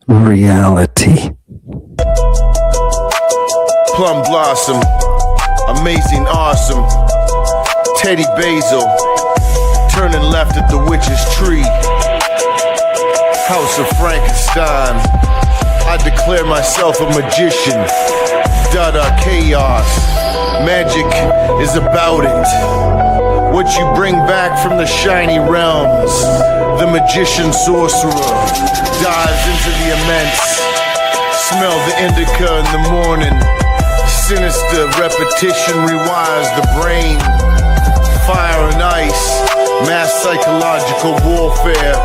reality. Plum blossom, amazing, awesome. Teddy Basil, turning left at the witch's tree. House of Frankenstein, I declare myself a magician. Dada chaos, magic is about it. What you bring back from the shiny realms. The magician sorcerer dives into the immense. Smell the indica in the morning. Sinister repetition rewires the brain. Fire and ice, mass psychological warfare.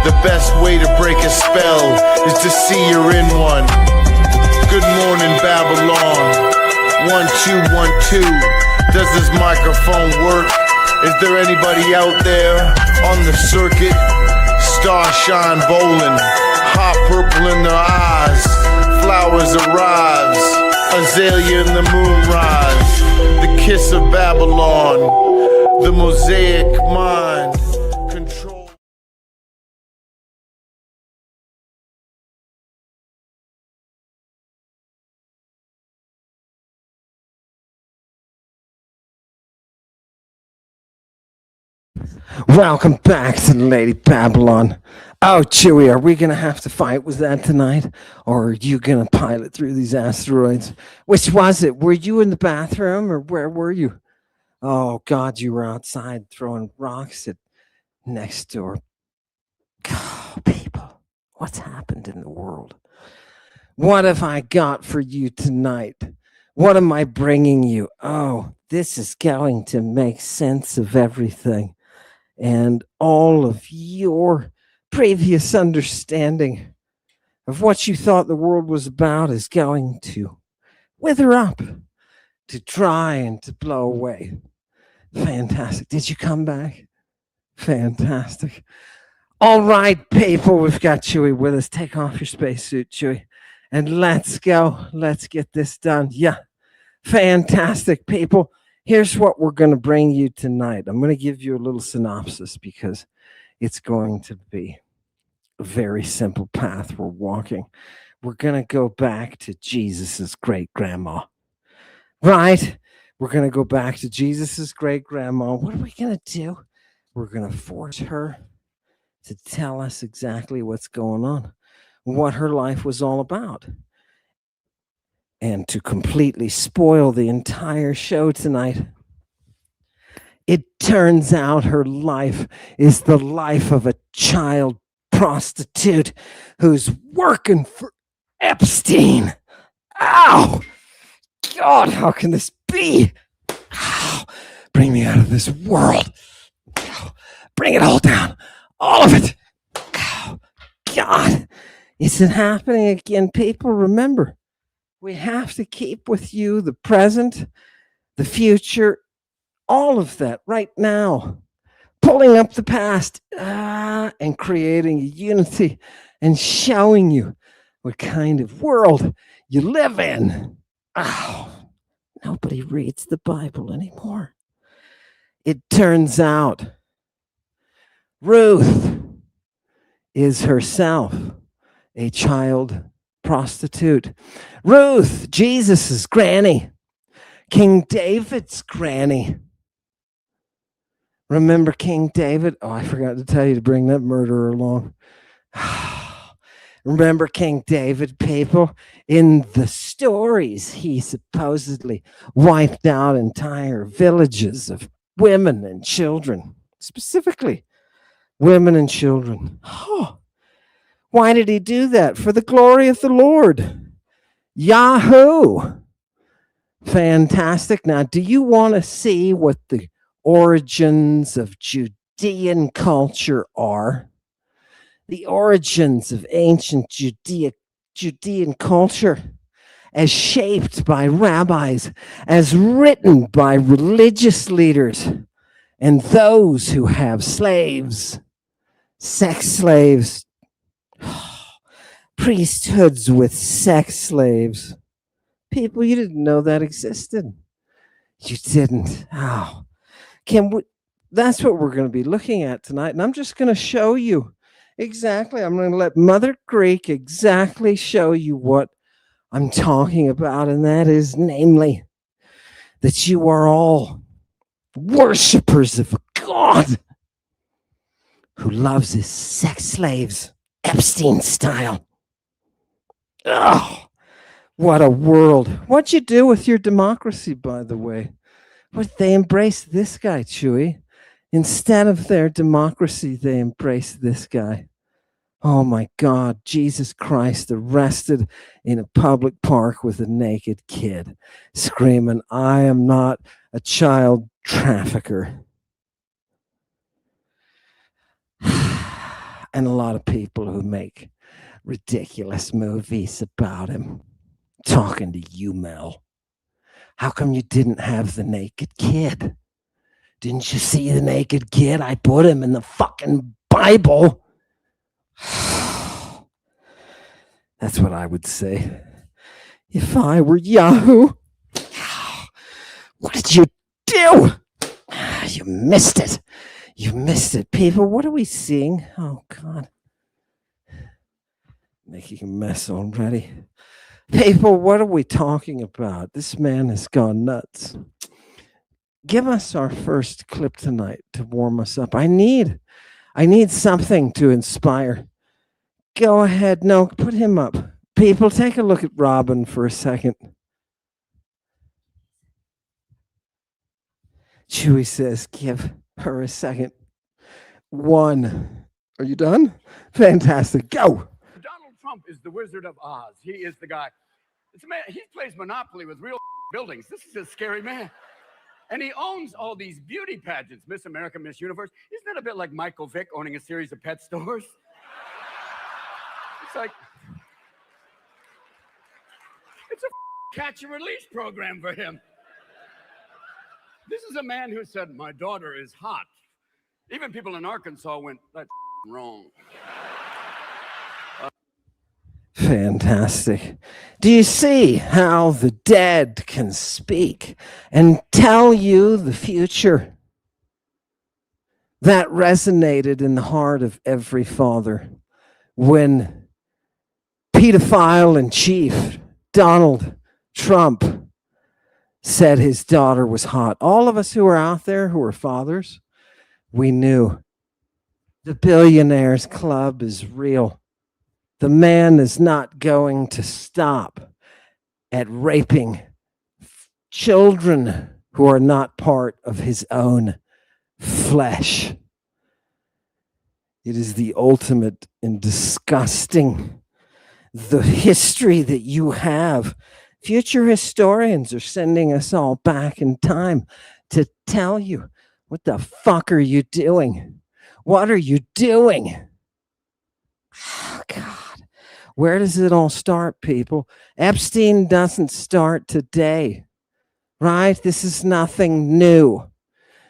The best way to break a spell is to see you're in one. Good morning, Babylon. 1, 2, 1, 2. Does this microphone work? Is there anybody out there on the circuit? Starshine bowling, hot purple in their eyes. Flowers arrives, azalea in the moonrise. The kiss of Babylon, the mosaic mind. Control. Welcome back to Lady Babylon. Oh, Chewie, are we going to have to fight with that tonight? Or are you going to pilot through these asteroids? Which was it? Were you in the bathroom or where were you? Oh, God, you were outside throwing rocks at next door. Oh, people, what's happened in the world? What have I got for you tonight? What am I bringing you? Oh, this is going to make sense of everything. And all of your previous understanding of what you thought the world was about is going to wither up, to dry and to blow away. Fantastic. Did you come back? Fantastic. All right, people, we've got Chewie with us. Take off your spacesuit, Chewie, and let's go. Let's get this done. Yeah, fantastic, people. Here's what we're going to bring you tonight. I'm going to give you a little synopsis because it's going to be a very simple path we're walking. We're going to go back to Jesus's great-grandma, right? We're going to go back to Jesus's great-grandma. What are we going to do? We're going to force her to tell us exactly what's going on, what her life was all about. And to completely spoil the entire show tonight, it turns out her life is the life of a child prostitute who's working for Epstein. Ow! God, how can this be? Ow. Bring me out of this world. Ow. Bring it all down. All of it. Ow. God, is it happening again? People, remember, we have to keep with you the present, the future, all of that right now. Pulling up the past and creating a unity and showing you what kind of world you live in. Oh, nobody reads the Bible anymore. It turns out Ruth is herself a child prostitute. Ruth, Jesus's granny, King David's granny. Remember King David? Oh, I forgot to tell you to bring that murderer along. Remember King David, people? In the stories, he supposedly wiped out entire villages of women and children, specifically women and children. Oh, why did he do that? For the glory of the Lord. Yahoo! Fantastic. Now, do you want to see what the origins of Judean culture are? The origins of ancient Judean culture as shaped by rabbis, as written by religious leaders, and those who have slaves, sex slaves, priesthoods with sex slaves. People, you didn't know that existed. You didn't. Oh, that's what we're going to be looking at tonight. And I'm just going to show you Exactly. I'm going to let Mother Greek exactly show you what I'm talking about, and that is, namely, that you are all worshippers of a God who loves his sex slaves, Epstein style. Oh, what a world. What'd you do with your democracy, by the way? What, they embraced this guy, Chewy. Instead of their democracy, they embraced this guy. Oh my God, Jesus Christ, arrested in a public park with a naked kid, screaming, I am not a child trafficker. And a lot of people who make ridiculous movies about him. Talking to you, Mel. How come you didn't have the naked kid? Didn't you see the naked kid? I put him in the fucking Bible. That's what I would say if I were Yahoo. What did you do? You missed it. You missed it, people. What are we seeing? Oh, God. Making a mess already. People, what are we talking about? This man has gone nuts. Give us our first clip tonight to warm us up. I need something to inspire. Go ahead. No, put him up. People, take a look at Robin for a second. Chewy says, give her a second. One. Are you done? Fantastic. Go. Donald Trump is the Wizard of Oz. He is the guy. It's a man, he plays Monopoly with real buildings. This is a scary man. And he owns all these beauty pageants, Miss America, Miss Universe. Isn't that a bit like Michael Vick owning a series of pet stores? It's like, it's a catch and release program for him. This is a man who said, my daughter is hot. Even people in Arkansas went, that's wrong. Fantastic. Do you see how the dead can speak and tell you the future? That resonated in the heart of every father when pedophile in chief Donald Trump said his daughter was hot. All of us who are out there who are fathers, we knew the billionaires club is real. The man is not going to stop at raping children who are not part of his own flesh. It is the ultimate in disgusting. The history that you have. Future historians are sending us all back in time to tell you, what the fuck are you doing? What are you doing? Oh, God. Where does it all start, people? Epstein doesn't start today, right? This is nothing new.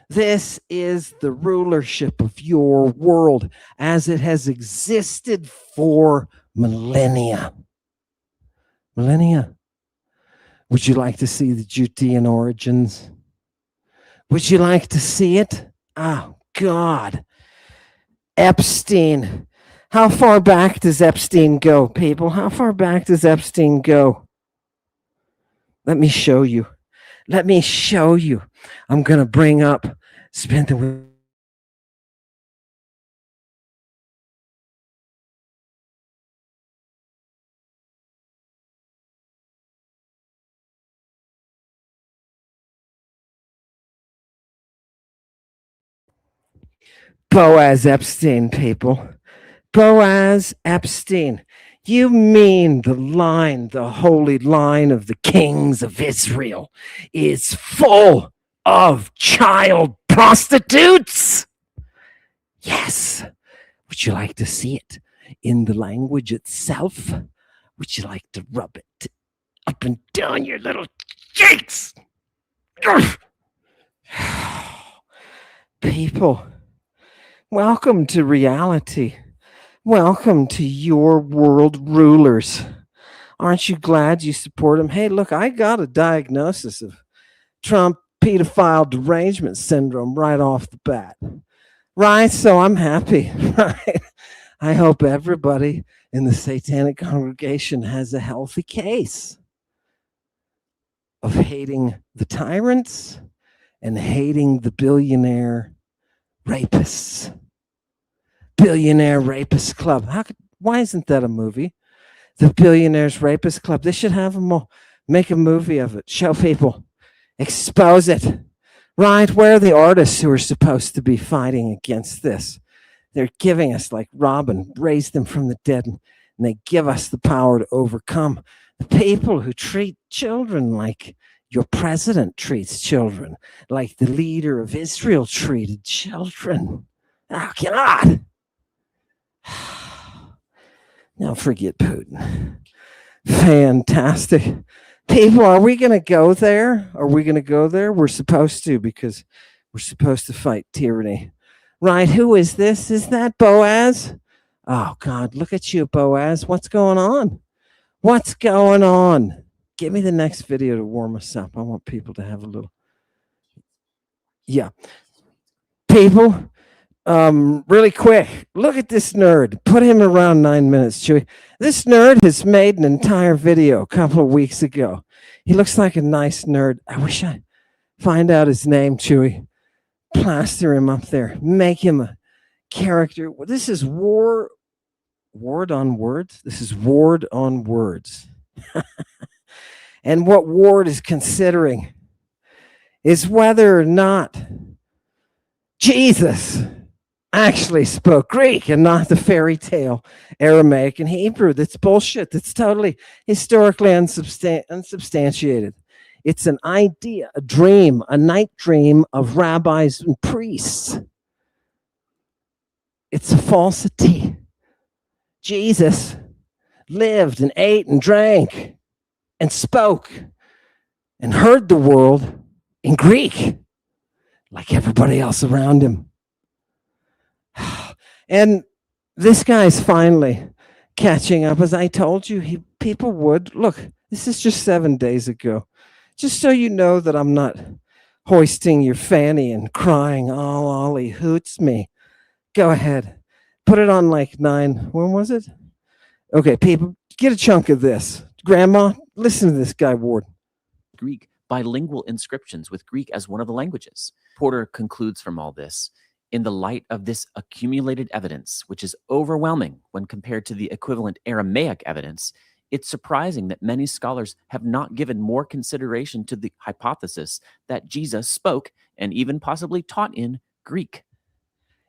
This is the rulership of your world as it has existed for millennia. Millennia. Would you like to see the Judean origins? Would you like to see it? Oh, God. Epstein. How far back does Epstein go, people? How far back does Epstein go? Let me show you. Let me show you. I'm going to bring up, spent the week. Boaz Epstein, people. Boaz Epstein. You mean the line, the holy line of the kings of Israel is full of child prostitutes? Yes. Would you like to see it in the language itself? Would you like to rub it up and down your little cheeks? People, welcome to reality. Welcome to your world rulers. Aren't you glad you support them? Hey, look, I got a diagnosis of Trump pedophile derangement syndrome right off the bat. Right? So I'm happy, right? I hope everybody in the satanic congregation has a healthy case of hating the tyrants and hating the billionaire rapists. Billionaire Rapist Club. Why isn't that a movie? The Billionaires Rapist Club. They should have them all. Make a movie of it. Show people. Expose it. Right? Where are the artists who are supposed to be fighting against this? They're giving us, like Robin, raised them from the dead, and they give us the power to overcome the people who treat children like your president treats children, like the leader of Israel treated children. Oh, God. Now forget Putin. Fantastic. People, are we going to go there? Are we going to go there? We're supposed to, because we're supposed to fight tyranny. Right, who is this? Is that Boaz? Oh, God, look at you, Boaz. What's going on? What's going on? Give me the next video to warm us up. I want people to have a little. Yeah. People, really quick, look at this nerd. Put him around 9 minutes, Chewy. This nerd has made an entire video a couple of weeks ago. He looks like a nice nerd. I wish I find out his name, Chewy. Plaster him up there. Make him a character. This is Ward on Words. This is Ward on Words. And what Ward is considering is whether or not Jesus actually spoke Greek and not the fairy tale Aramaic and Hebrew. That's bullshit. That's totally historically unsubstantiated. It's an idea, a dream, a night dream of rabbis and priests. It's a falsity. Jesus lived and ate and drank and spoke and heard the world in Greek like everybody else around him. And this guy's finally catching up. As I told you, people would. Look, this is just 7 days ago. Just so you know that I'm not hoisting your fanny and crying, oh, Ollie hoots me. Go ahead. Put it on like 9. When was it? Okay, people, get a chunk of this. Grandma, listen to this guy, Ward. Greek bilingual inscriptions with Greek as one of the languages. Porter concludes from all this, in the light of this accumulated evidence, which is overwhelming when compared to the equivalent Aramaic evidence, it's surprising that many scholars have not given more consideration to the hypothesis that Jesus spoke and even possibly taught in Greek.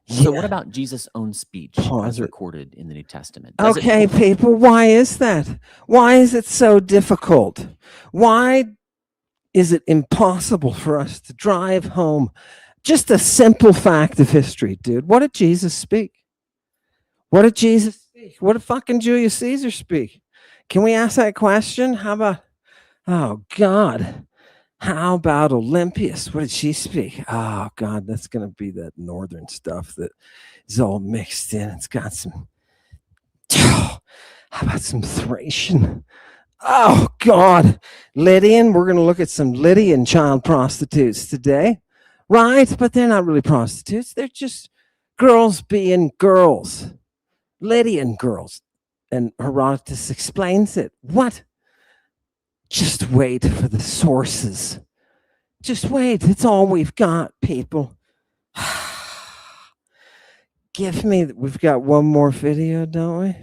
Yeah. So what about Jesus' own speech as recorded in the New Testament? Okay, people, why is that? Why is it so difficult? Why is it impossible for us to drive home just a simple fact of history, dude? What did Jesus speak? What did Jesus speak? What did fucking Julius Caesar speak? Can we ask that question? How about, oh, God, how about Olympias? What did she speak? Oh, God, that's going to be that northern stuff that is all mixed in. It's got some, how about some Thracian? Oh, God, Lydian. We're going to look at some Lydian child prostitutes today, right? But they're not really prostitutes. They're just girls being girls, Lydian girls. And Herodotus explains it. What? Just wait for the sources. Just wait. It's all we've got, people. Give me, we've got one more video, don't we?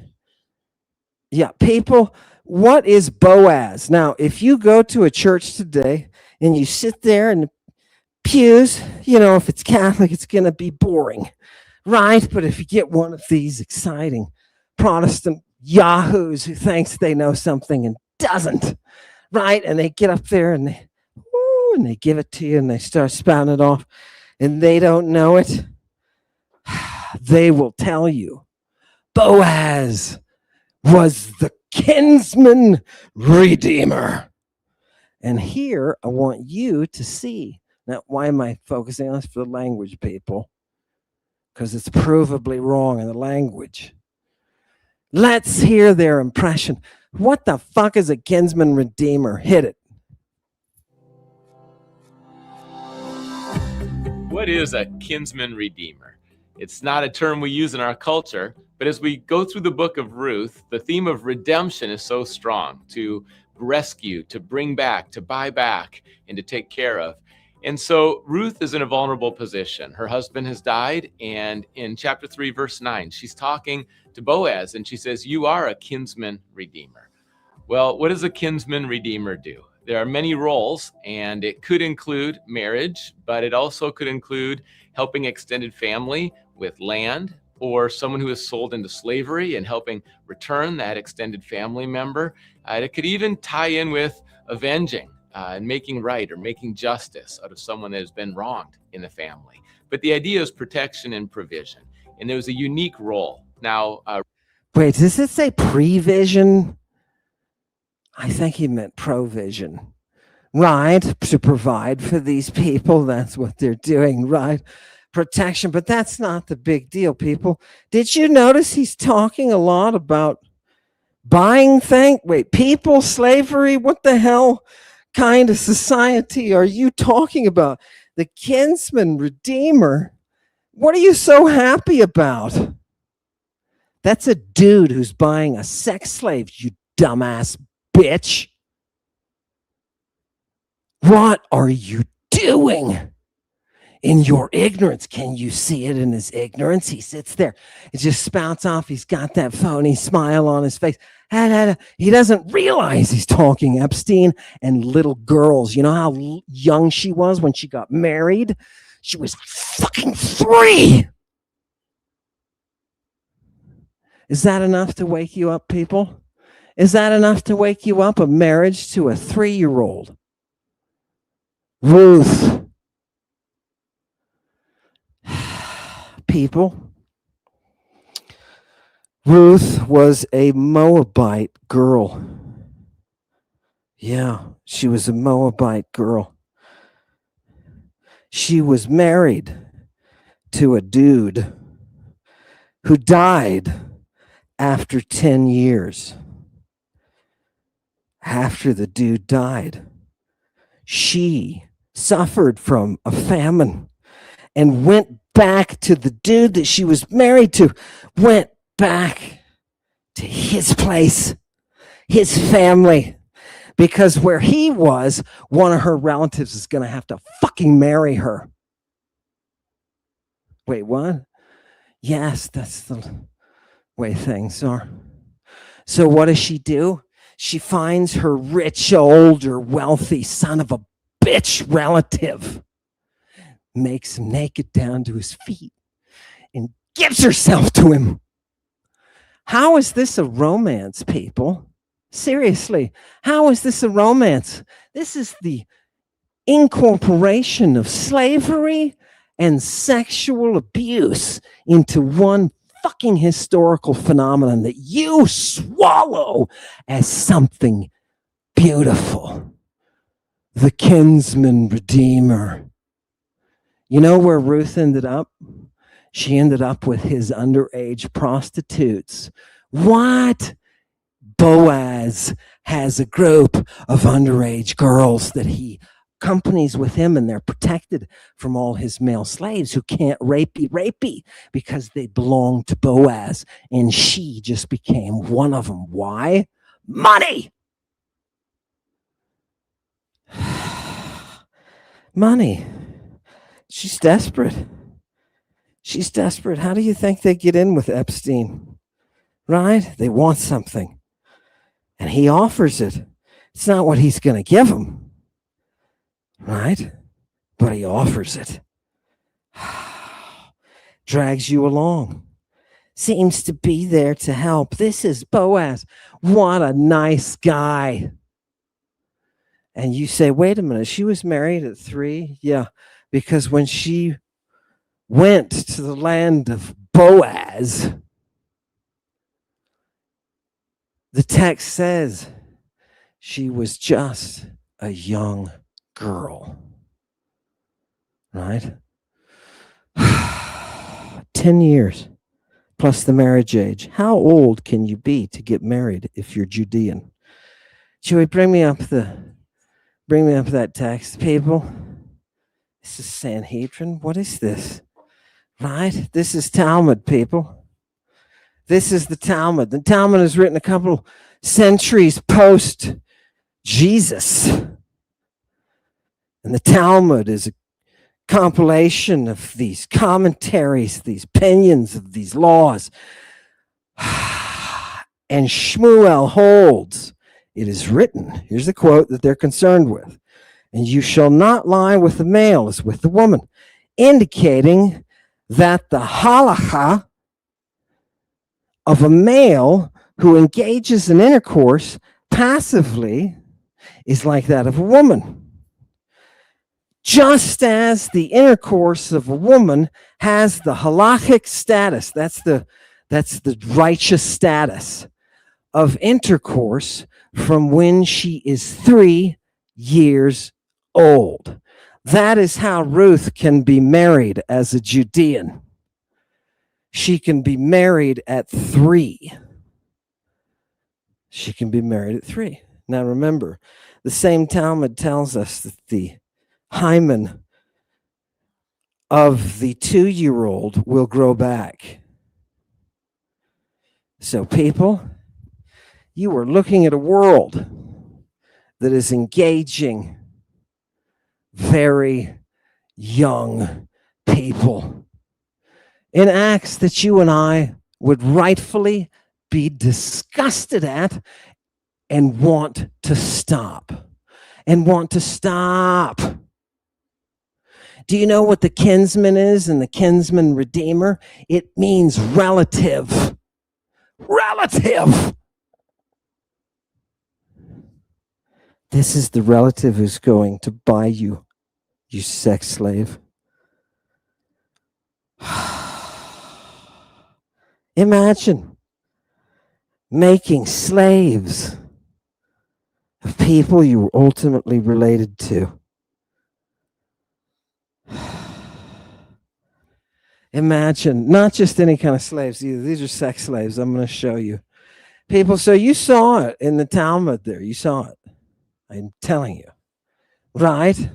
Yeah, people, what is Boaz? Now, if you go to a church today and you sit there in the pews, you know, if it's Catholic, it's going to be boring, right? But if you get one of these exciting Protestant yahoos who thinks they know something and doesn't, right? And they get up there and they give it to you and they start spouting it off and they don't know it. They will tell you Boaz was the kinsman-redeemer. And here I want you to see. Now, why am I focusing on this? For the language, people? Because it's provably wrong in the language. Let's hear their impression. What the fuck is a kinsman-redeemer? Hit it. What is a kinsman-redeemer? It's not a term we use in our culture, but as we go through the book of Ruth, the theme of redemption is so strong: to rescue, to bring back, to buy back, and to take care of. And so Ruth is in a vulnerable position. Her husband has died, and in chapter 3, verse 9, she's talking to Boaz, and she says, "You are a kinsman-redeemer." Well, what does a kinsman-redeemer do? There are many roles, and it could include marriage, but it also could include helping extended family with land, or someone who is sold into slavery and helping return that extended family member. It could even tie in with avenging and making right or making justice out of someone that has been wronged in the family. But the idea is protection and provision, and there's a unique role. Now, Wait, does it say prevision? I think he meant provision, right? To provide for these people. That's what they're doing, right? Protection, but that's not the big deal, people. Did you notice he's talking a lot about buying things? Wait, people, slavery? What the hell kind of society are you talking about? The kinsman-redeemer? What are you so happy about? That's a dude who's buying a sex slave, you dumbass bitch. What are you doing? In your ignorance, can you see it in his ignorance? He sits there, it just spouts off. He's got that phony smile on his face. He doesn't realize he's talking Epstein and little girls. You know how young she was when she got married? She was fucking 3. Is that enough to wake you up, people? Is that enough to wake you up? A marriage to a 3-year-old. Ruth. People. Ruth was a Moabite girl. Yeah, she was a Moabite girl. She was married to a dude who died after 10 years. After the dude died, she suffered from a famine and went back to the dude that she was married to, went back to his place, his family, because where he was, one of her relatives is going to have to fucking marry her. Wait, what? Yes, that's the way things are. So what does she do? She finds her rich, older, wealthy son of a bitch relative, makes him naked down to his feet, and gives herself to him. How is this a romance, people? Seriously, how is this a romance? This is the incorporation of slavery and sexual abuse into one fucking historical phenomenon that you swallow as something beautiful. The kinsman-redeemer. You know where Ruth ended up? She ended up with his underage prostitutes. What? Boaz has a group of underage girls that he accompanies with him, and they're protected from all his male slaves who can't rapey because they belong to Boaz, and she just became one of them. Why? Money. Money. She's desperate. She's desperate. How do you think they get in with Epstein? Right? They want something. And he offers it. It's not what he's going to give them. Right? But he offers it. Drags you along. Seems to be there to help. This is Boaz. What a nice guy. And you say, wait a minute, she was married at 3? Yeah, because when she went to the land of Boaz, the text says she was just a young girl. Right? 10 years plus the marriage age. How old can you be to get married if you're Judean? Should we bring me up that text, people? This is Sanhedrin. What is this? Right? This is Talmud, people. This is the Talmud. The Talmud is written a couple centuries post Jesus. And the Talmud is a compilation of these commentaries, these opinions of these laws. And Shmuel holds, it is written, here's the quote that they're concerned with, and you shall not lie with the male as with the woman, indicating that the halacha of a male who engages in intercourse passively is like that of a woman. Just as the intercourse of a woman has the halachic status, that's the righteous status of intercourse from when she is 3 years old. That is how Ruth can be married as a Judean. She can be married at 3. She can be married at 3. Now remember, the same Talmud tells us that the hymen of the 2-year-old will grow back. So people, you are looking at a world that is engaging very young people in acts that you and I would rightfully be disgusted at and want to stop. Do you know what the kinsman is and the kinsman-redeemer? It means relative. Relative. This is the relative who's going to buy you, you sex slave. Imagine making slaves of people you were ultimately related to. Imagine, not just any kind of slaves either. These are sex slaves. I'm going to show you. People, so you saw it in the Talmud there. You saw it. I'm telling you. Right?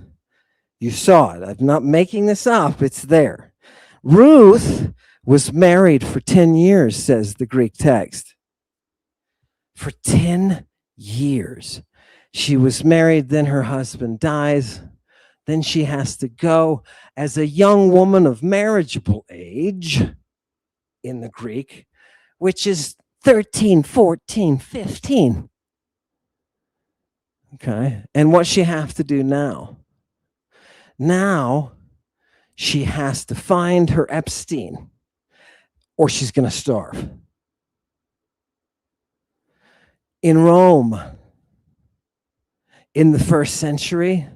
You saw it. I'm not making this up. It's there. Ruth was married for 10 years, says the Greek text. For 10 years. She was married, then her husband dies. Then she has to go as a young woman of marriageable age in the Greek, which is 13, 14, 15. Okay. And what she have to do now? Now she has to find her Epstein or she's going to starve. In Rome, in the 1st century,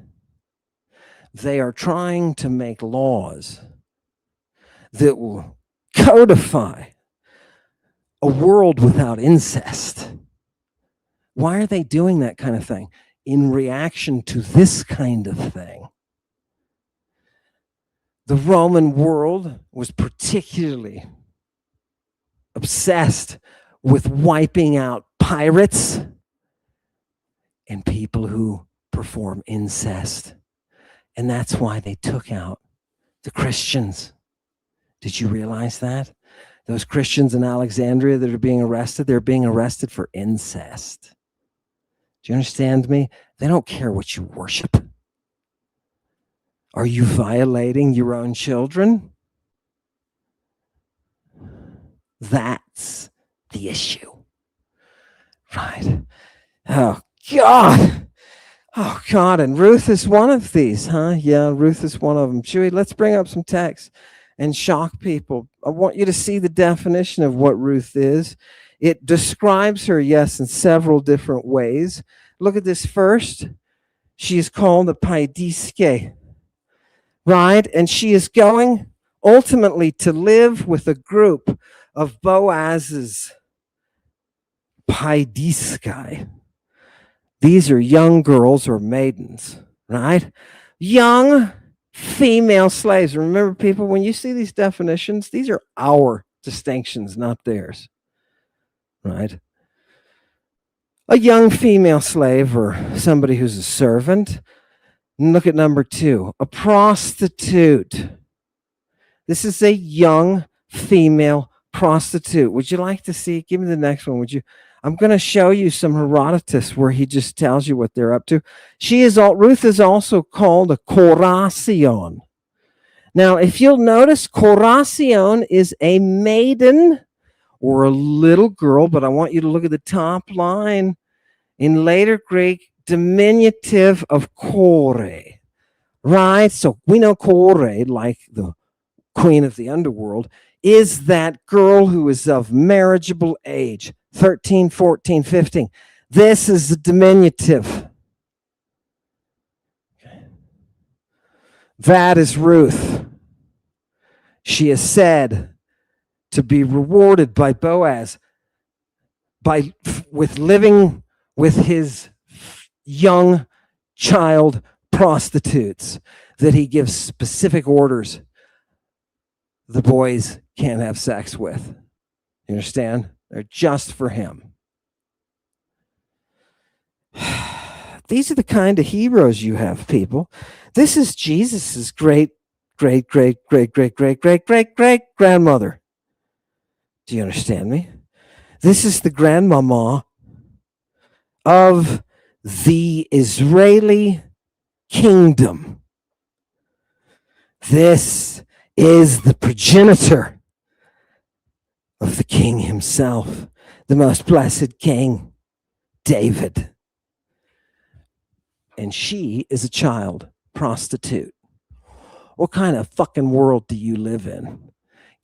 they are trying to make laws that will codify a world without incest. Why are they doing that kind of thing? In reaction to this kind of thing. The Roman world was particularly obsessed with wiping out pirates and people who perform incest. And that's why they took out the Christians. Did you realize that? Those Christians in Alexandria that are being arrested, they're being arrested for incest. Do you understand me? They don't care what you worship. Are you violating your own children? That's the issue. Right. Oh, God. Oh, God, and Ruth is one of these, huh? Yeah, Ruth is one of them. Chewy, let's bring up some text and shock people. I want you to see the definition of what Ruth is. It describes her, yes, in several different ways. Look at this first. She is called a paidiske, right? And she is going ultimately to live with a group of Boaz's paidiskai. These are young girls or maidens, right? Young female slaves. Remember, people, when you see these definitions, these are our distinctions, not theirs, right? A young female slave or somebody who's a servant. And look at number 2, a prostitute. This is a young female prostitute. Would you like to see? Give me the next one, would you? I'm going to show you some Herodotus where he just tells you what they're up to. Ruth is also called a Korasion. Now, if you'll notice, Korasion is a maiden or a little girl, but I want you to look at the top line. In later Greek, diminutive of Kore, right? So we know Kore, like the queen of the underworld, is that girl who is of marriageable age, 13, 14, 15. This is the diminutive. That is Ruth. She is said to be rewarded by Boaz with living with his young child prostitutes, that he gives specific orders the boys can't have sex with. You understand? They're just for him. These are the kind of heroes you have, people. This is Jesus's great grandmother. Do you understand me? This is the grandmama of the Israeli kingdom. This is the progenitor of the king himself, the most blessed king, David. And she is a child prostitute. What kind of fucking world do you live in?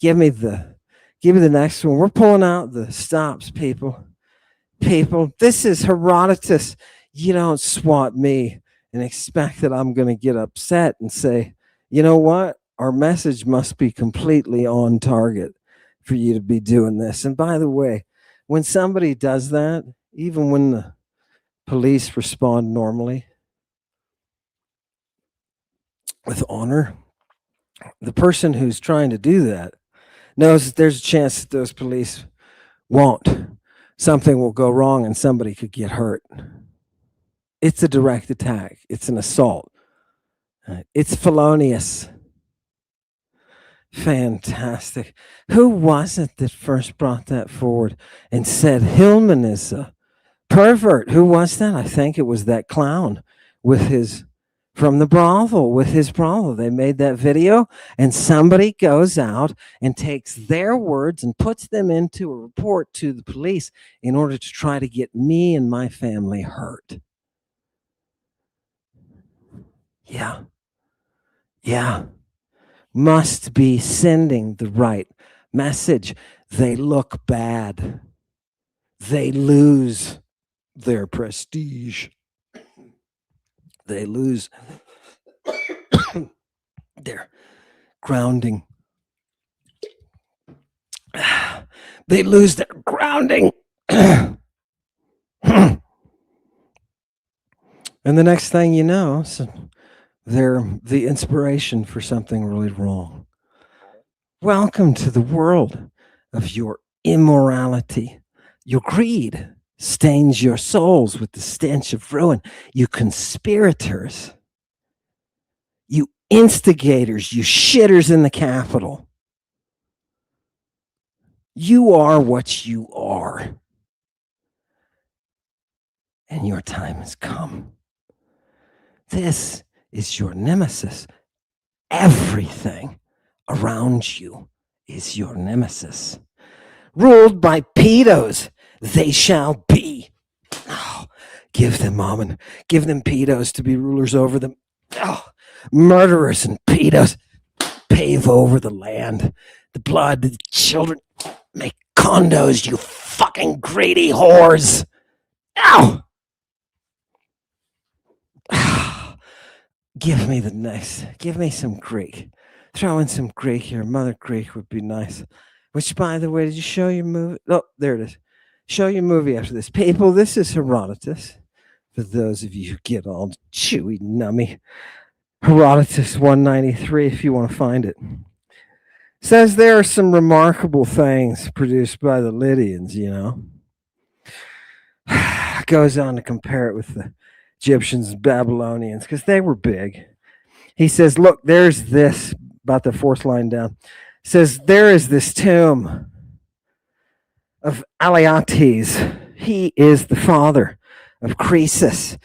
Give me the next one. We're pulling out the stops, people. This is Herodotus. You don't swat me and expect that I'm going to get upset and say, you know what? Our message must be completely on target for you to be doing this. And by the way, when somebody does that, even when the police respond normally with honor, the person who's trying to do that knows that there's a chance that those police won't. Something will go wrong and somebody could get hurt. It's a direct attack. It's an assault. It's felonious. Fantastic. Who was it that first brought that forward and said Hillman is a pervert? Who was that? I think it was that clown with his from the brothel with his brothel. They made that video, and somebody goes out and takes their words and puts them into a report to the police in order to try to get me and my family hurt. Yeah. Must be sending the right message. They look bad. They lose their prestige. They lose their grounding. They lose their grounding. And the next thing you know, they're the inspiration for something really wrong. Welcome to the world of your immorality. Your greed stains your souls with the stench of ruin. You conspirators, you instigators, you shitters in the Capitol. You are what you are. And your time has come. This is your nemesis. Everything around you is your nemesis. Ruled by pedos, they shall be. Oh, give them pedos to be rulers over them. Oh, murderers and pedos pave over the land. The blood of the children make condos, you fucking greedy whores. Ow! Give me the next. Give me some Greek. Throw in some Greek here. Mother Greek would be nice. Which, by the way, did you show your movie? Oh, there it is. Show your movie after this. People, this is Herodotus. For those of you who get all chewy, nummy. Herodotus 193, if you want to find it. Says there are some remarkable things produced by the Lydians, you know. Goes on to compare it with the Egyptians and Babylonians because they were big. He says, look, there's this about the fourth line down. It says, there is this tomb of Alyattes. He is the father of Croesus.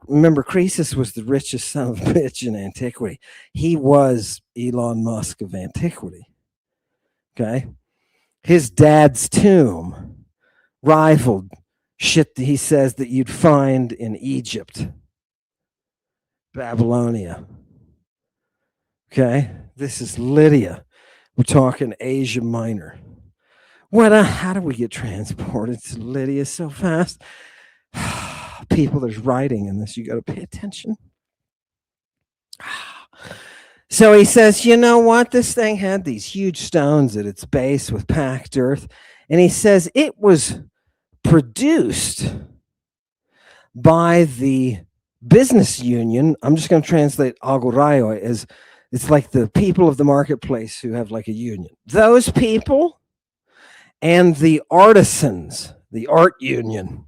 Remember, Croesus was the richest son of a bitch in antiquity. He was Elon Musk of antiquity. Okay? His dad's tomb rivaled shit that he says that you'd find in Egypt, Babylonia. Okay? This is Lydia. We're talking Asia Minor. How do we get transported to Lydia so fast? People, there's writing in this. You got to pay attention. So he says, you know what? This thing had these huge stones at its base with packed earth. And he says it was produced by the business union. I'm just going to translate agoraio as it's like the people of the marketplace who have like a union. Those people and the artisans, the art union,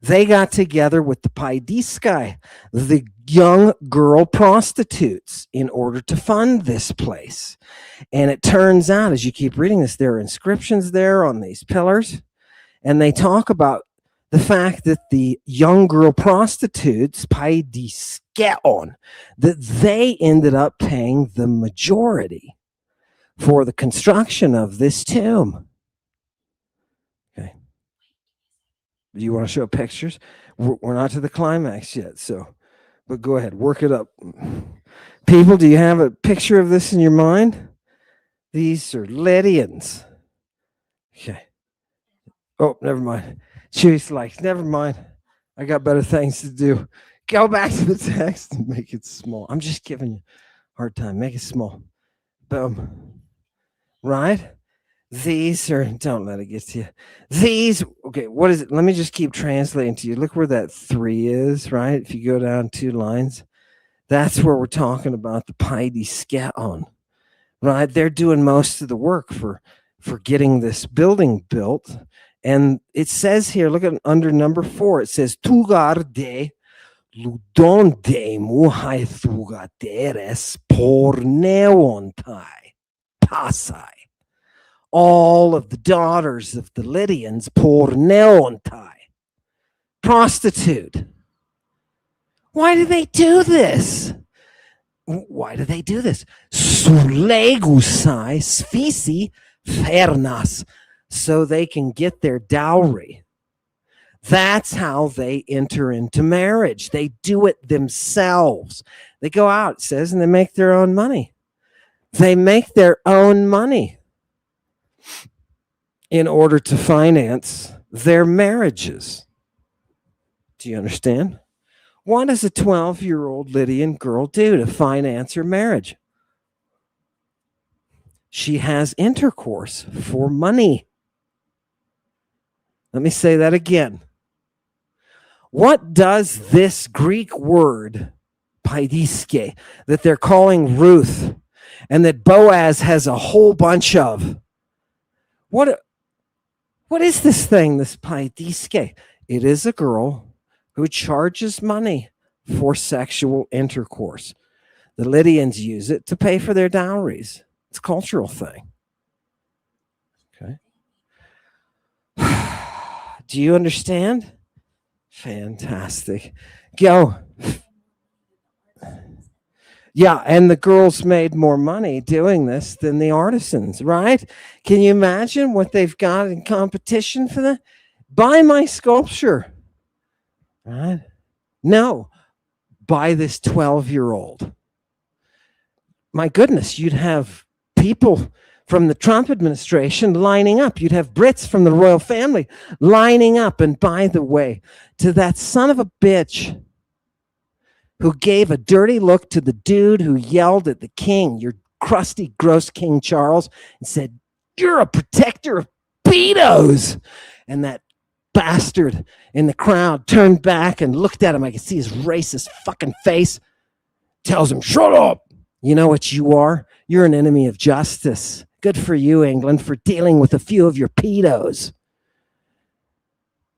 they got together with the paidiskai, the young girl prostitutes, in order to fund this place. And it turns out, as you keep reading this, there are inscriptions there on these pillars, and they talk about the fact that the young girl prostitutes, paidiskeon, that they ended up paying the majority for the construction of this tomb. Okay. Do you want to show pictures? We're not to the climax yet, but go ahead, work it up. People, do you have a picture of this in your mind? These are Lydians. Okay. Oh, never mind. She's like, never mind. I got better things to do. Go back to the text and make it small. I'm just giving you a hard time. Make it small. Boom. Right? These are, don't let it get to you. These, okay, what is it? Let me just keep translating to you. Look where that 3 is, right? If you go down 2 lines, that's where we're talking about the paidiskeon, right? They're doing most of the work for getting this building built. And it says here, look at under number 4, it says, Tugar de ludon de muhai thugateres porneontai pasai. All of the daughters of the Lydians, porneontai, prostitute. Why do they do this? Why do they do this? Sulegusai sphisi fernas. So they can get their dowry. That's how they enter into marriage. They do it themselves. They go out, it says, and they make their own money. They make their own money in order to finance their marriages. Do you understand? What does a 12-year-old Lydian girl do to finance her marriage? She has intercourse for money. Let me say that again. What does this Greek word, paidiske, that they're calling Ruth, and that Boaz has a whole bunch of? What is this thing, this paidiske? It is a girl who charges money for sexual intercourse. The Lydians use it to pay for their dowries. It's a cultural thing. Okay. Do you understand? Fantastic. Go. Yeah, and the girls made more money doing this than the artisans, right? Can you imagine what they've got in competition for that? Buy my sculpture. Right? No. Buy this 12-year-old. My goodness, you'd have people from the Trump administration lining up. You'd have Brits from the royal family lining up. And by the way, to that son of a bitch who gave a dirty look to the dude who yelled at the king, your crusty, gross King Charles, and said, "You're a protector of pedos." And that bastard in the crowd turned back and looked at him. I could see his racist fucking face. Tells him, "Shut up." You know what you are? You're an enemy of justice. Good for you, England, for dealing with a few of your pedos.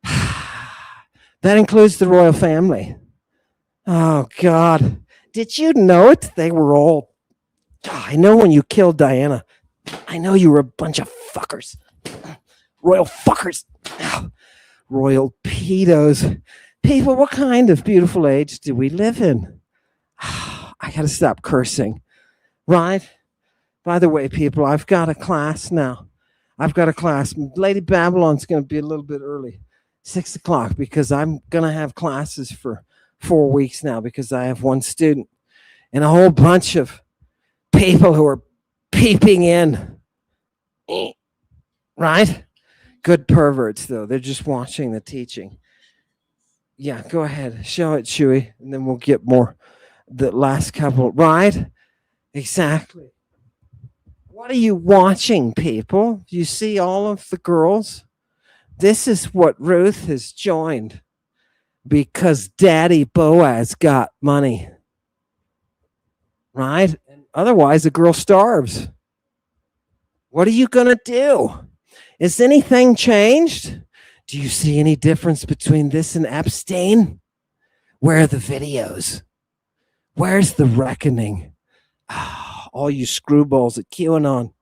That includes the royal family. Oh, God. Did you know it? They were all I know when you killed Diana, I know you were a bunch of fuckers. Royal fuckers. Royal pedos. People, what kind of beautiful age do we live in? I gotta stop cursing. Right? By the way, people, I've got a class now. I've got a class. Lady Babylon's going to be a little bit early, 6 o'clock, because I'm going to have classes for 4 weeks now because I have one student and a whole bunch of people who are peeping in. Right? Good perverts, though. They're just watching the teaching. Yeah, go ahead. Show it, Chewy, and then we'll get more. The last couple. Right? Exactly. What are you watching, people? You see all of the girls? This is what Ruth has joined because Daddy Boaz got money. Right? Otherwise, the girl starves. What are you going to do? Is anything changed? Do you see any difference between this and Epstein? Where are the videos? Where's the reckoning? All you screwballs at QAnon.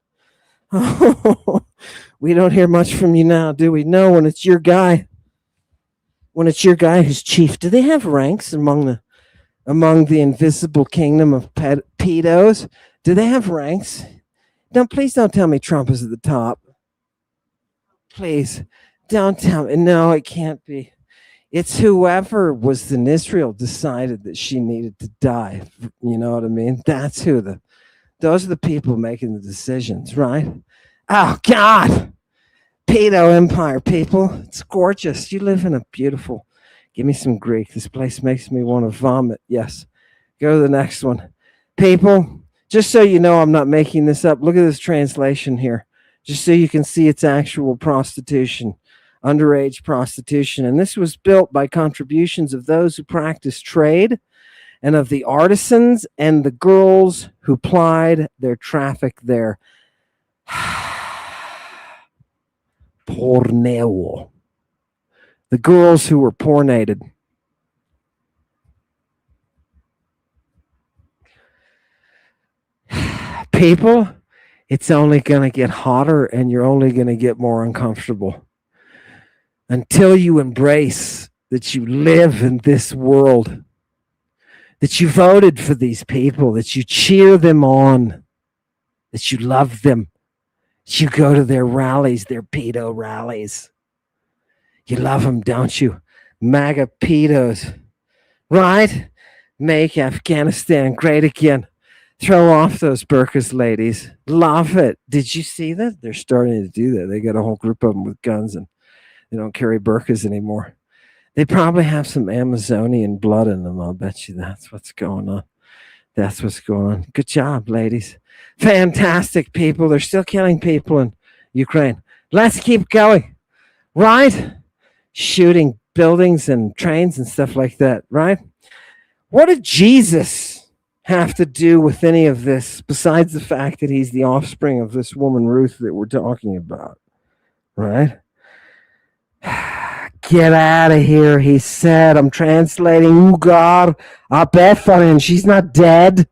We don't hear much from you now, do we? No, when it's your guy. When it's your guy who's chief. Do they have ranks among the invisible kingdom of pedos? Do they have ranks? No, please don't tell me Trump is at the top. Please, don't tell me. No, it can't be. It's whoever was in Israel decided that she needed to die. You know what I mean? That's who those are the people making the decisions, right? Oh, God. Pedo Empire, people. It's gorgeous. You live in a beautiful... Give me some Greek. This place makes me want to vomit. Yes. Go to the next one. People, just so you know I'm not making this up, look at this translation here. Just so you can see it's actual prostitution, underage prostitution. And this was built by contributions of those who practice trade and of the artisans and the girls who plied their traffic there. Porneo. The girls who were pornated. People, it's only going to get hotter and you're only going to get more uncomfortable until you embrace that you live in this world, that you voted for these people, that you cheer them on, that you love them, that you go to their rallies, their pedo rallies. You love them, don't you? MAGA pedos, right? Make Afghanistan great again. Throw off those burqas, ladies. Love it. Did you see that? They're starting to do that. They got a whole group of them with guns and they don't carry burqas anymore. They probably have some Amazonian blood in them. I'll bet you that's what's going on. That's what's going on. Good job, ladies. Fantastic, people. They're still killing people in Ukraine. Let's keep going. Right? Shooting buildings and trains and stuff like that, right? What did Jesus have to do with any of this besides the fact that he's the offspring of this woman Ruth that we're talking about, right? Get out of here, he said. I'm translating. Ugar Abefarin. She's not dead.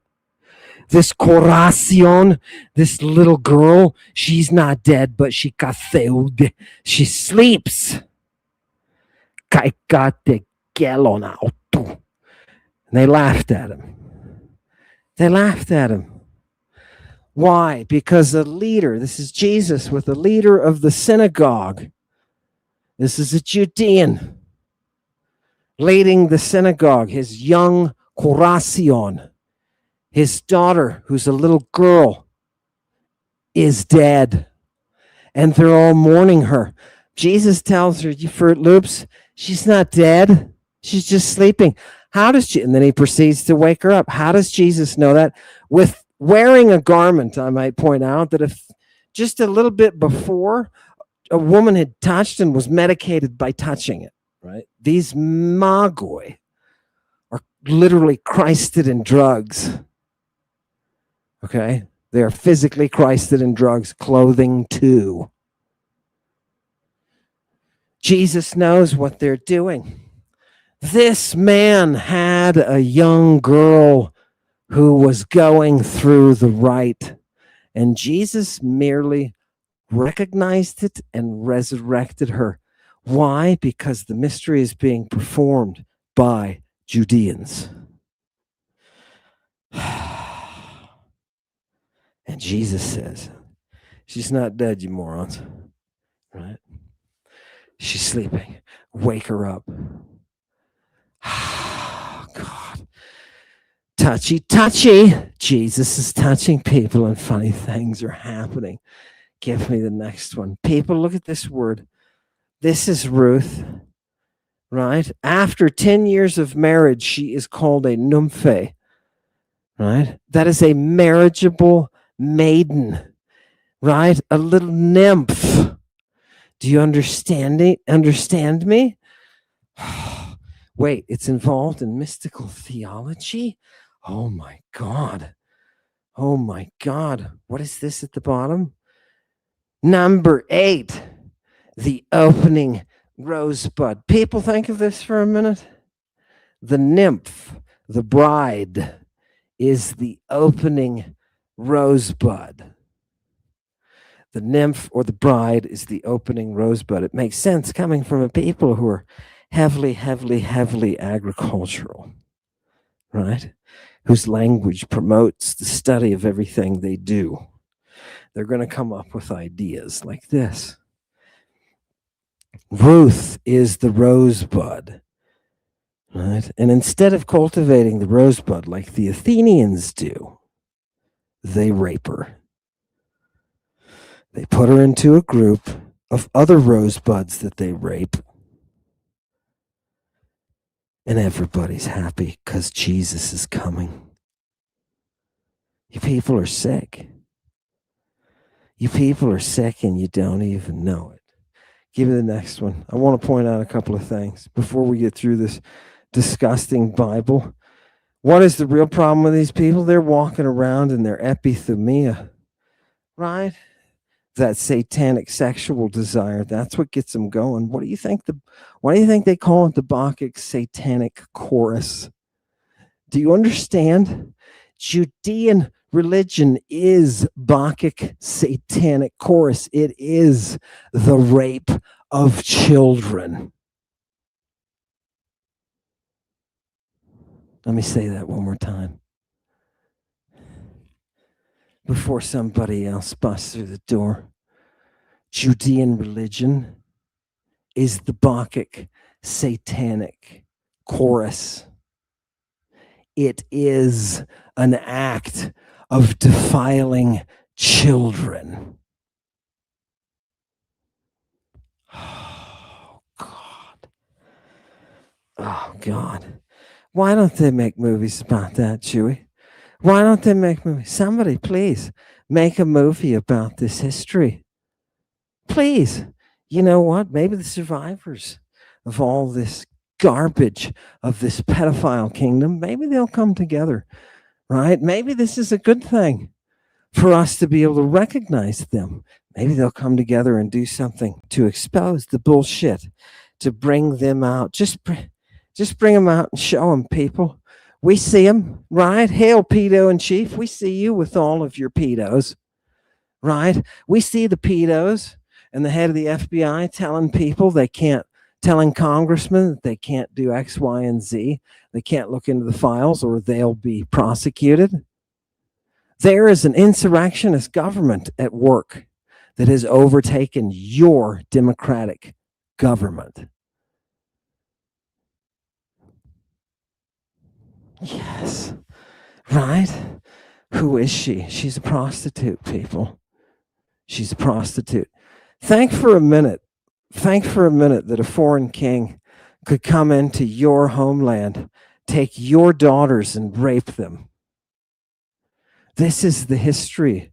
This Coracion, this little girl, she's not dead, but she katheud. She sleeps. And they laughed at him. They laughed at him. Why? Because a leader, this is Jesus with the leader of the synagogue. This is a Judean leading the synagogue, his young Coracion, his daughter, who's a little girl, is dead. And they're all mourning her. Jesus tells her, you Fruit Loops, she's not dead. She's just sleeping. How does she? And then he proceeds to wake her up. How does Jesus know that? With wearing a garment, I might point out that if just a little bit before, a woman had touched and was medicated by touching it, right? These magoi are literally Christed in drugs. Okay? They are physically Christed in drugs, clothing too. Jesus knows what they're doing. This man had a young girl who was going through the right. And Jesus merely recognized it and resurrected her. Why? Because the mystery is being performed by Judeans. And Jesus says, she's not dead, you morons. Right? She's sleeping. Wake her up. God. Touchy, touchy. Jesus is touching people and funny things are happening. Give me the next one. People, look at this word. This is Ruth, right? After 10 years of marriage, she is called a nymphe, right? That is a marriageable maiden, right? A little nymph. Do you understand it? Understand me? Wait, it's involved in mystical theology? Oh my God. Oh my God. What is this at the bottom? Number 8, the opening rosebud. People, think of this for a minute. The nymph, the bride, is the opening rosebud. The nymph or the bride is the opening rosebud. It makes sense coming from a people who are heavily agricultural, right? Whose language promotes the study of everything they do. They're going to come up with ideas like this. Ruth is the rosebud, right? And instead of cultivating the rosebud like the Athenians do, they rape her. They put her into a group of other rosebuds that they rape. And everybody's happy because Jesus is coming. You people are sick. You people are sick and you don't even know it. Give me the next one. I want to point out a couple of things before we get through this disgusting Bible. What is the real problem with these people? They're walking around in their epithumia, right? That satanic sexual desire. That's what gets them going. What do you think they call it? The Bacchic satanic chorus. Do you understand? Judean religion is Bacchic satanic chorus. It is the rape of children. Let me say that one more time before somebody else busts through the door. Judean religion is the Bacchic satanic chorus. It is an act of defiling children. Oh, God. Oh, God. Why don't they make movies about that, Chewy? Why don't they make movies? Somebody, please, make a movie about this history. Please. You know what? Maybe the survivors of all this garbage of this pedophile kingdom, maybe they'll come together, right? Maybe this is a good thing for us to be able to recognize them. Maybe they'll come together and do something to expose the bullshit, to bring them out. Just bring them out and show them, people. We see them, right? Hail, pedo in chief. We see you with all of your pedos, right? We see the pedos and the head of the FBI telling people telling congressmen that they can't do X, Y, and Z. They can't look into the files or they'll be prosecuted. There is an insurrectionist government at work that has overtaken your democratic government. Yes, right? Who is she? She's a prostitute, people. She's a prostitute. Think for a minute that a foreign king could come into your homeland, take your daughters and rape them. This is the history,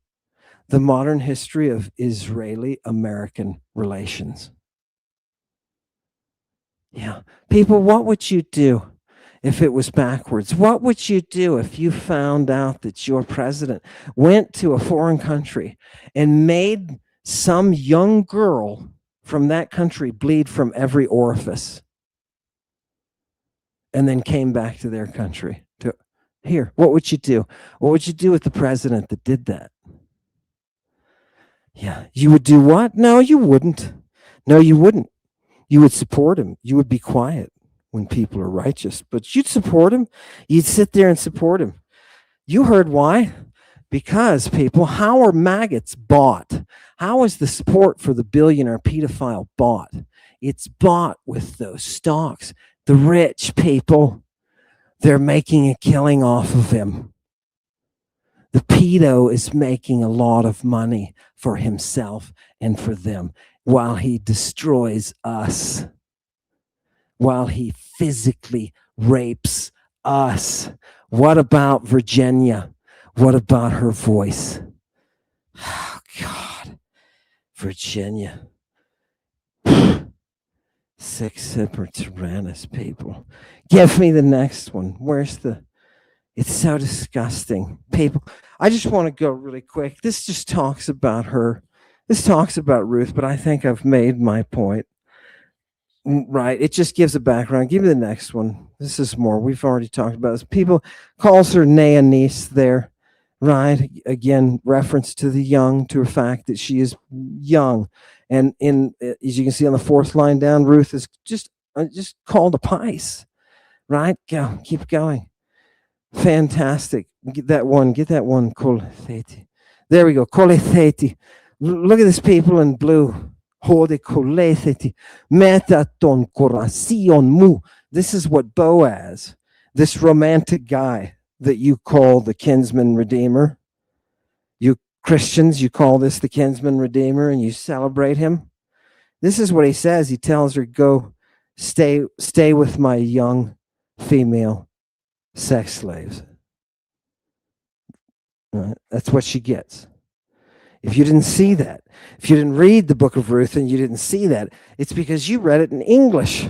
the modern history of Israeli-American relations. Yeah. People, what would you do if it was backwards? What would you do if you found out that your president went to a foreign country and made some young girl from that country bleed from every orifice and then came back to their country to Here, what would you do? What would you do with the president that did that? Yeah, you would do what? No, you wouldn't. No, you wouldn't. You would support him. You would be quiet when people are righteous, but you'd support him. You'd sit there and support him. You heard why? Because, people, how are maggots bought? How is the support for the billionaire pedophile bought? It's bought with those stocks. The rich people, they're making a killing off of him. The pedo is making a lot of money for himself and for them while he destroys us, while he physically rapes us. What about Virginia? What about her voice? Oh, God. Virginia. Sic semper tyrannis, people. Give me the next one. Where's the... It's so disgusting. People, I just want to go really quick. This just talks about her. This talks about Ruth, but I think I've made my point. Right. It just gives a background. Give me the next one. This is more. We've already talked about this. People calls her Nea niece there. Right. Again, reference to the young, to a fact that she is young. And as you can see on the fourth line down, Ruth is just called a pice. Right. Go. Keep going. Fantastic. Get that one. Koletheti. There we go. Koletheti. Look at this, people in blue. Hode koletheti. Metaton korasion mu. This is what Boaz, this romantic guy that you call the kinsman-redeemer. You Christians, you call this the kinsman-redeemer and you celebrate him. This is what he says. He tells her, go stay with my young female sex slaves. Right? That's what she gets. If you didn't see that, if you didn't read the book of Ruth and you didn't see that, it's because you read it in English.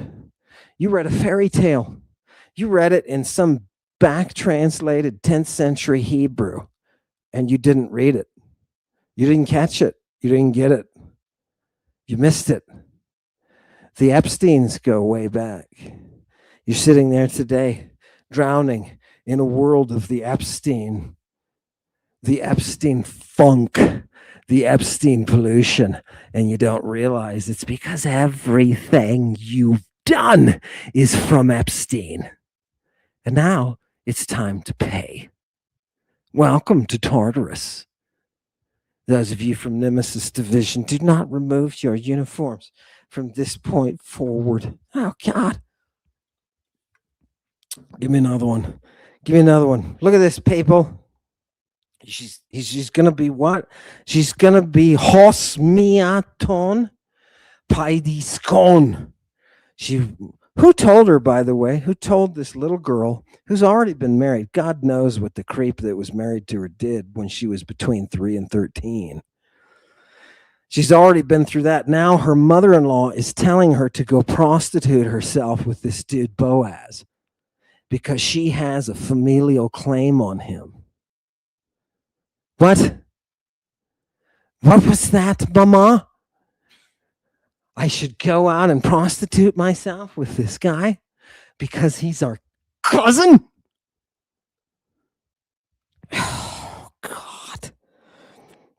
You read a fairy tale. You read it in some back translated 10th century Hebrew, and you didn't read it. You didn't catch it. You didn't get it. You missed it. The Epsteins go way back. You're sitting there today, drowning in a world of the Epstein funk, the Epstein pollution, and you don't realize it's because everything you've done is from Epstein. And now it's time to pay. Welcome to Tartarus. Those of you from Nemesis Division, do not remove your uniforms from this point forward. Oh, God. Give me another one. Look at this, people. She's going to be what? She's going to be hosmiaton paidiskon. Who told her, by the way? Who told this little girl who's already been married? God knows what the creep that was married to her did when she was between 3 and 13. She's already been through that. Now her mother-in-law is telling her to go prostitute herself with this dude Boaz because she has a familial claim on him. What? What was that, Mama? I should go out and prostitute myself with this guy because he's our cousin? Oh, God.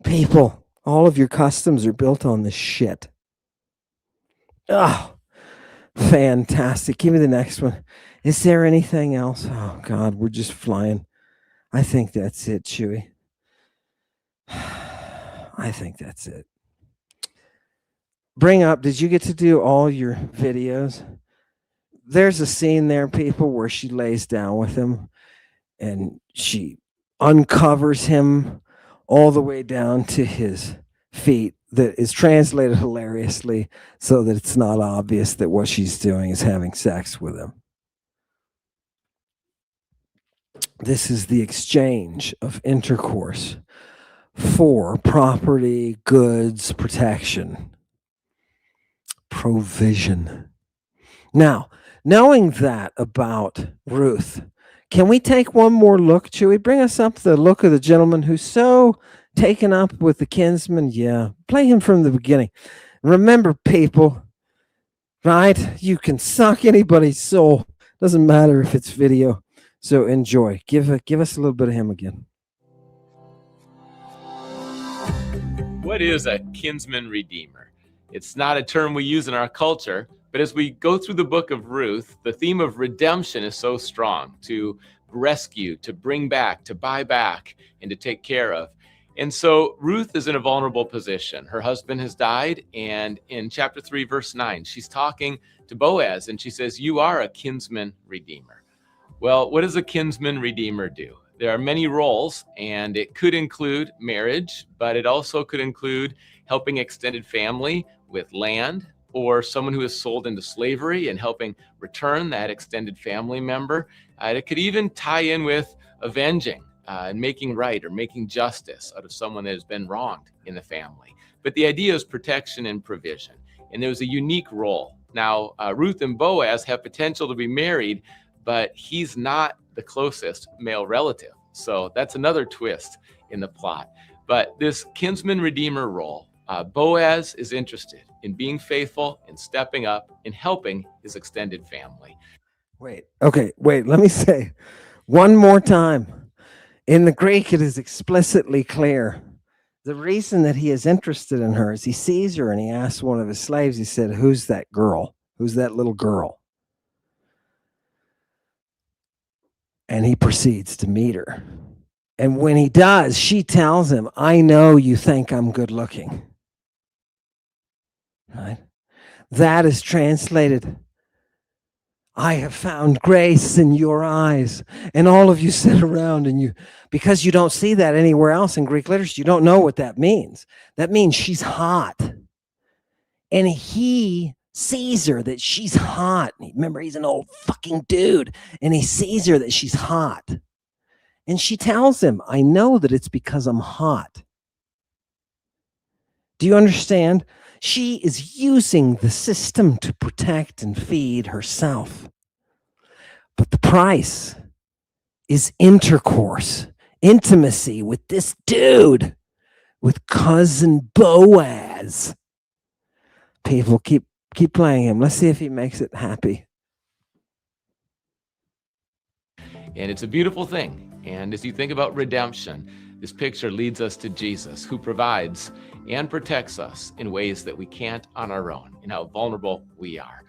People, all of your customs are built on this shit. Oh, fantastic. Give me the next one. Is there anything else? Oh, God, we're just flying. I think that's it, Chewy. I think that's it. Bring up, did you get to do all your videos? There's a scene there, people, where she lays down with him and she uncovers him all the way down to his feet. That is translated hilariously so that it's not obvious that what she's doing is having sex with him. This is the exchange of intercourse for property, goods, protection, provision. Now, knowing that about Ruth, can we take one more look? Chewy, bring us up the look of the gentleman who's so taken up with the kinsman. Yeah, play him from the beginning. Remember, people, right? You can suck anybody's soul. Doesn't matter if it's video. So enjoy. Give us a little bit of him again. What is a kinsman-redeemer? It's not a term we use in our culture, but as we go through the book of Ruth, the theme of redemption is so strong: to rescue, to bring back, to buy back, and to take care of. And so Ruth is in a vulnerable position. Her husband has died, and in chapter 3, verse 9, she's talking to Boaz, and she says, "You are a kinsman-redeemer." Well, what does a kinsman-redeemer do? There are many roles, and it could include marriage, but it also could include helping extended family with land, or someone who is sold into slavery and helping return that extended family member. It could even tie in with avenging and making right or making justice out of someone that has been wronged in the family. But the idea is protection and provision, and there's a unique role. Now, Ruth and Boaz have potential to be married, but he's not the closest male relative. So that's another twist in the plot. But this kinsman-redeemer role, Boaz is interested in being faithful and stepping up and helping his extended family. Wait, let me say one more time. In the Greek, it is explicitly clear. The reason that he is interested in her is he sees her and he asks one of his slaves, he said, "Who's that girl? Who's that little girl?" And he proceeds to meet her. And when he does, she tells him, "I know you think I'm good looking." Right? That is translated, "I have found grace in your eyes." And all of you sit around and because you don't see that anywhere else in Greek literature, you don't know what that means. That means she's hot. And he sees her that she's hot. Remember, he's an old fucking dude. And he sees her that she's hot. And she tells him, "I know that it's because I'm hot." Do you understand? She is using the system to protect and feed herself. But the price is intercourse, intimacy with this dude, with cousin Boaz. People keep playing him. Let's see if he makes it happy. And it's a beautiful thing. And as you think about redemption, this picture leads us to Jesus, who provides and protects us in ways that we can't on our own, and how vulnerable we are.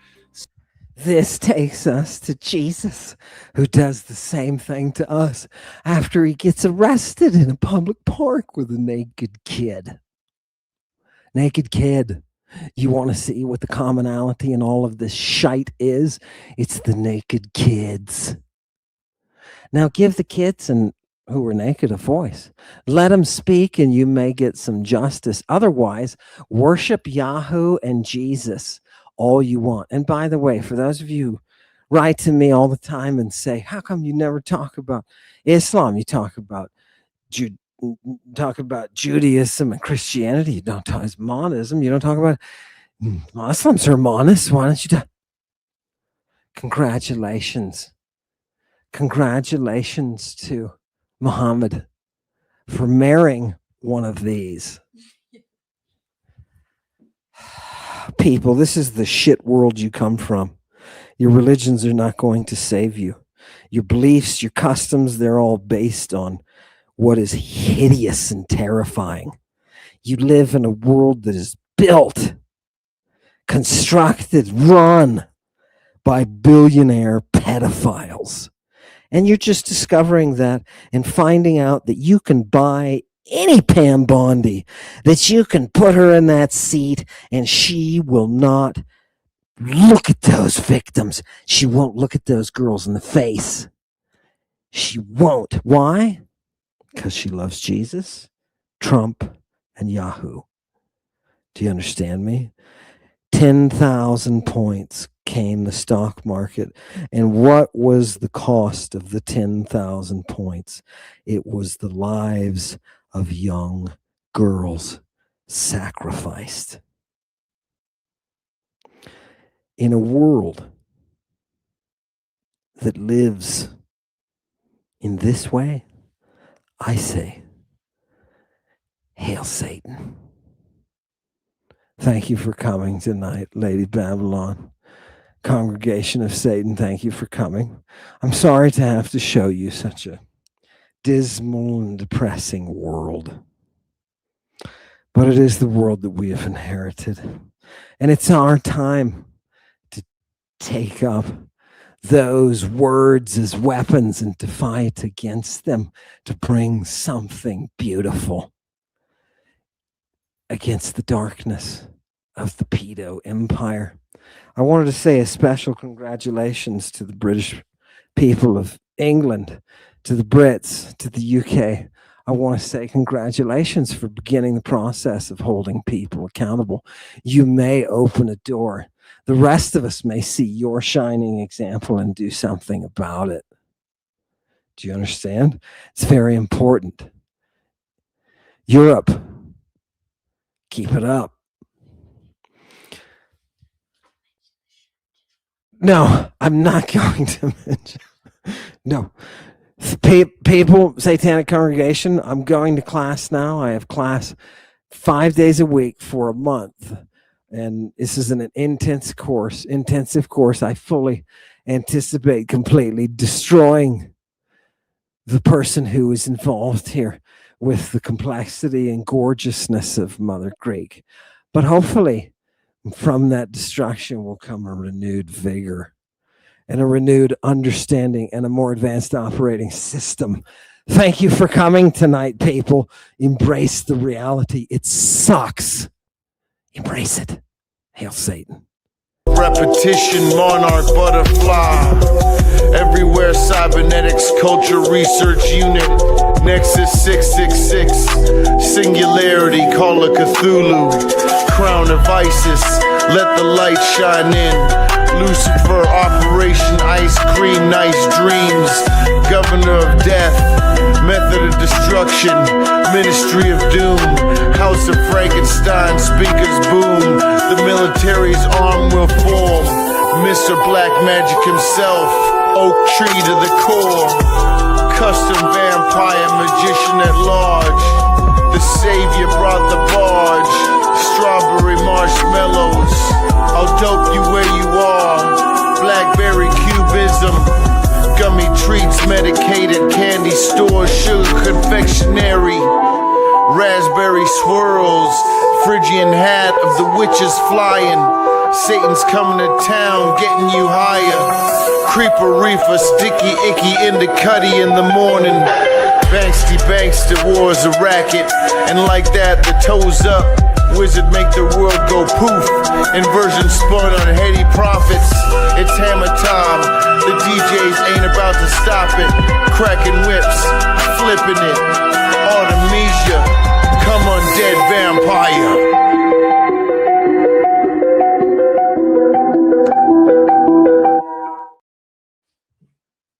This takes us to Jesus, who does the same thing to us after he gets arrested in a public park with a naked kid. Naked kid. You want to see what the commonality in all of this shite is? It's the naked kids. Now give the kids who are naked a voice. Let them speak and you may get some justice. Otherwise, worship Yahoo and Jesus all you want. And by the way, for those of you who write to me all the time and say, "How come you never talk about Islam? You talk about Judaism and Christianity. You don't talk about monism. You don't talk about Muslims are monists. Why don't you talk?" Congratulations. Congratulations to Muhammad for marrying one of these. People, this is the shit world you come from. Your religions are not going to save you. Your beliefs, your customs, they're all based on what is hideous and terrifying. You live in a world that is built, constructed, run by billionaire pedophiles. And you're just discovering that and finding out that you can buy any Pam Bondi, that you can put her in that seat and she will not look at those victims. She won't look at those girls in the face. She won't. Why? Because she loves Jesus, Trump, and Yahoo. Do you understand me? 10,000 points came the stock market. And what was the cost of the 10,000 points? It was the lives of young girls sacrificed. In a world that lives in this way, I say, hail Satan. Thank you for coming tonight, Lady Babylon. congregation of Satan, thank you for coming. I'm sorry to have to show you such a dismal and depressing world. But it is the world that we have inherited. And it's our time to take up those words as weapons and to fight against them, to bring something beautiful against the darkness of the pedo empire. I wanted to say a special congratulations to the British people of England, to the Brits, to the UK. I want to say congratulations for beginning the process of holding people accountable. You may open a door. The rest of us may see your shining example and do something about it. Do you understand? It's very important. Europe, keep it up. No, I'm not going to mention. No. People, Satanic Congregation, I'm going to class now. I have class 5 days a week for a month. And this is an intensive course. I fully anticipate completely destroying the person who is involved here with the complexity and gorgeousness of Mother Greek. But hopefully from that destruction will come a renewed vigor and a renewed understanding and a more advanced operating system. Thank you for coming tonight, people. Embrace the reality. It sucks. Embrace it. Hail Satan. Repetition, monarch, butterfly. Everywhere, cybernetics, culture research unit. Nexus 666. Singularity, call a Cthulhu. Crown of Isis, let the light shine in. Lucifer, Operation Ice Cream, nice dreams. Governor of Death, Method of Destruction, Ministry of Doom. House of Frankenstein, speakers boom. The military's arm will form. Mr. Black Magic himself, oak tree to the core. Custom vampire magician at large. The savior brought the barge. Strawberry marshmallows, I'll dope you where you are. Blackberry cubism, gummy treats, medicated candy stores, sugar confectionery, raspberry swirls, Phrygian hat of the witches flying. Satan's coming to town, getting you higher. Creeper reefer, sticky icky in the cutty in the morning. Bankster war's a racket, and like that the toes up. Wizard make the world go poof. Inversion spun on heady profits. It's hammer time. The DJs ain't about to stop it. Cracking whips, flipping it. Artemisia, come on, dead vampire.